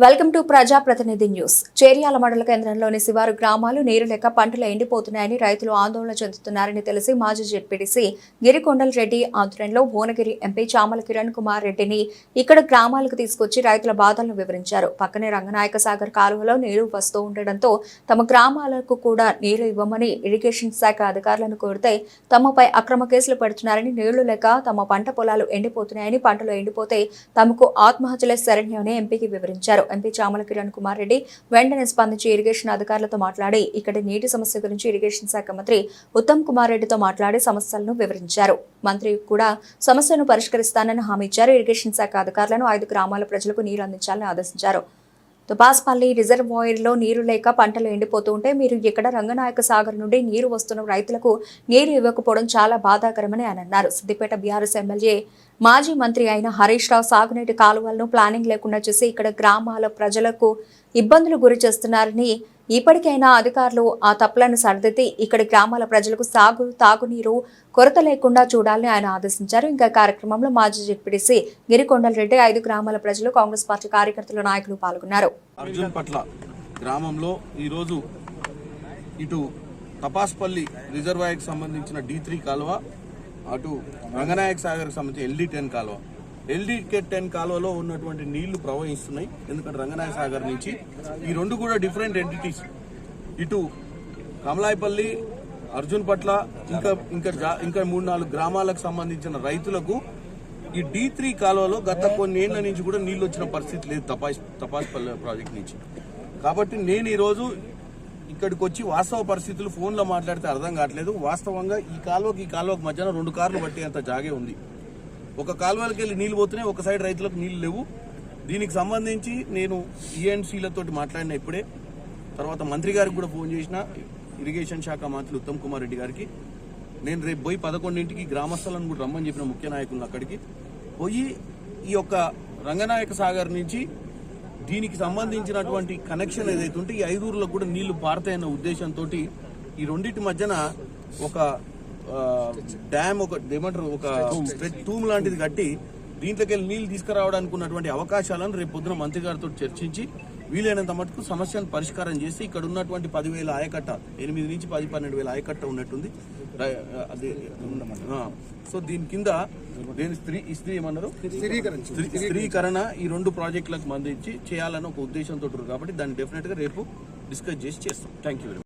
Welcome to ప్రజా ప్రతినిధి news. Cheriyal మండల కేంద్రంలోని శివారు గ్రామాలు నీరు లేక పంటలు ఎండిపోతున్నాయని రైతులు ఆందోళన చెందుతున్నారని తెలిసి మాజీ జెడ్పీటీసీ గిరికొండల్ రెడ్డి ఆధ్వర్యంలో భువనగిరి ఎంపీ చామల కిరణ్ కుమార్ రెడ్డిని ఇక్కడ గ్రామాలకు తీసుకొచ్చి రైతుల బాధలను వివరించారు. పక్కనే రంగనాయక సాగర్ కాలువలో నీరు వస్తూ ఉండడంతో తమ గ్రామాలకు కూడా నీరు ఇవ్వమని ఇరిగేషన్ శాఖ అధికారులను కోరితే తమపై అక్రమ కేసులు పెడుతున్నారని, నీళ్లు లేక తమ పంట పొలాలు ఎండిపోతున్నాయని, పంటలు ఎండిపోతే తమకు ఆత్మహత్యలే శరణ్యమని ఎంపీకి వివరించారు. ఎంపీ చామల కిరణ్ కుమార్ రెడ్డి వెంటనే స్పందించి ఇరిగేషన్ అధికారులతో మాట్లాడి ఇక్కడి నీటి సమస్య గురించి ఇరిగేషన్ శాఖ మంత్రి ఉత్తమ్ కుమార్ రెడ్డితో మాట్లాడి సమస్యలను వివరించారు. మంత్రి కూడా సమస్యను పరిష్కరిస్తానని హామీ ఇచ్చారు. ఇరిగేషన్ శాఖ అధికారులను 5 గ్రామాల ప్రజలకు నీరు అందించాలని ఆదేశించారు. తుపాస్పల్లి రిజర్వాయర్లో నీరు లేక పంటలు ఎండిపోతూ ఉంటే మీరు ఇక్కడ రంగనాయక సాగర్ నుండి నీరు వస్తున్న రైతులకు నీరు ఇవ్వకపోవడం చాలా బాధాకరమని ఆయన అన్నారు. సిద్దిపేట బీఆర్ఎస్ ఎమ్మెల్యే మాజీ మంత్రి అయిన హరీష్ రావు సాగునీటి కాలువలను ప్లానింగ్ లేకుండా చేసి ఇక్కడ గ్రామాల ప్రజలకు ఇబ్బందులు గురి చేస్తున్నారని, ఇప్పటికైనా అధికారులు ఆ తప్పులను సరిదిద్ది ఇక్కడ గ్రామాల ప్రజలకు తాగునీరు కొరత లేకుండా చూడాలని ఆయన ఆదేశించారు. ఇంకా కార్యక్రమంలో మాజీ జెడ్పీటీసీ గిరికొండల్ రెడ్డి, 5 గ్రామాల ప్రజలు, కాంగ్రెస్ పార్టీ కార్యకర్తలు, నాయకులు పాల్గొన్నారు. అర్జున్ పట్ల గ్రామంలో ఈరోజు ఇటు తపాస్పల్లి రిజర్వాయర్కి సంబంధించిన D3 కాలువ, అటు రంగనాయక సాగర్కి సంబంధించిన LD10 కాలువ, LD10 కాలువలో ఉన్నటువంటి నీళ్లు ప్రవహిస్తున్నాయి. ఎందుకంటే రంగనాయక సాగర్ నుంచి ఈ రెండు కూడా డిఫరెంట్ ఎంటిటీస్. ఇటు కమలాయపల్లి, అర్జున్ పట్ల ఇంకా 3-4 గ్రామాలకు సంబంధించిన రైతులకు ఈ D3 కాలువలో గత కొన్ని ఏళ్ల నుంచి కూడా నీళ్లు వచ్చిన పరిస్థితి లేదు తపాస్పల్లి ప్రాజెక్ట్ నుంచి. కాబట్టి నేను ఈరోజు ఇక్కడికి వచ్చి వాస్తవ పరిస్థితులు ఫోన్లో మాట్లాడితే అర్థం కావట్లేదు. వాస్తవంగా ఈ కాలువకి మధ్యన 2 కార్లు పట్టేంత జాగే ఉంది. ఒక కాలువలకి వెళ్ళి నీళ్లు పోతున్నాయి, ఒక సైడ్ రైతులకు నీళ్లు లేవు. దీనికి సంబంధించి నేను ENCలతో మాట్లాడిన ఇప్పుడే, తర్వాత మంత్రి గారికి కూడా ఫోన్ చేసిన, ఇరిగేషన్ శాఖ మంత్రి ఉత్తమ్ కుమార్ రెడ్డి గారికి. నేను రేపు పోయి 11ంటికి గ్రామస్తులను కూడా రమ్మని చెప్పిన ముఖ్య నాయకులను అక్కడికి పోయి ఈ యొక్క రంగనాయక సాగర్ నుంచి దీనికి సంబంధించినటువంటి కనెక్షన్ ఏదైతే ఉంటే ఈ 5 ఊర్లకు కూడా నీళ్లు పారుతాయన్న ఉద్దేశంతో ఈ రెండింటి మధ్యన ఒక డ్యామ్, ఒక తూము లాంటిది కట్టి దీంట్లోకి వెళ్ళి నీళ్లు తీసుకురావడానికి ఉన్నటువంటి అవకాశాలను రేపు పొద్దున మంత్రి గారితో చర్చించి వీలైనంత మటుకు సమస్యను పరిష్కారం చేసి ఇక్కడ ఉన్నటువంటి 10,000 ఆయకట్ట, 8 నుంచి 10-12 ఆయకట్ట ఉన్నట్టుంది. సో దీని కింద స్థిరీకరణ ఈ 2 ప్రాజెక్టులకు సంబంధించి చేయాలని ఒక ఉద్దేశంతో కాబట్టి దాన్ని డెఫినెట్ గా రేపు డిస్కస్ చేసి చేస్తాం. Thank you.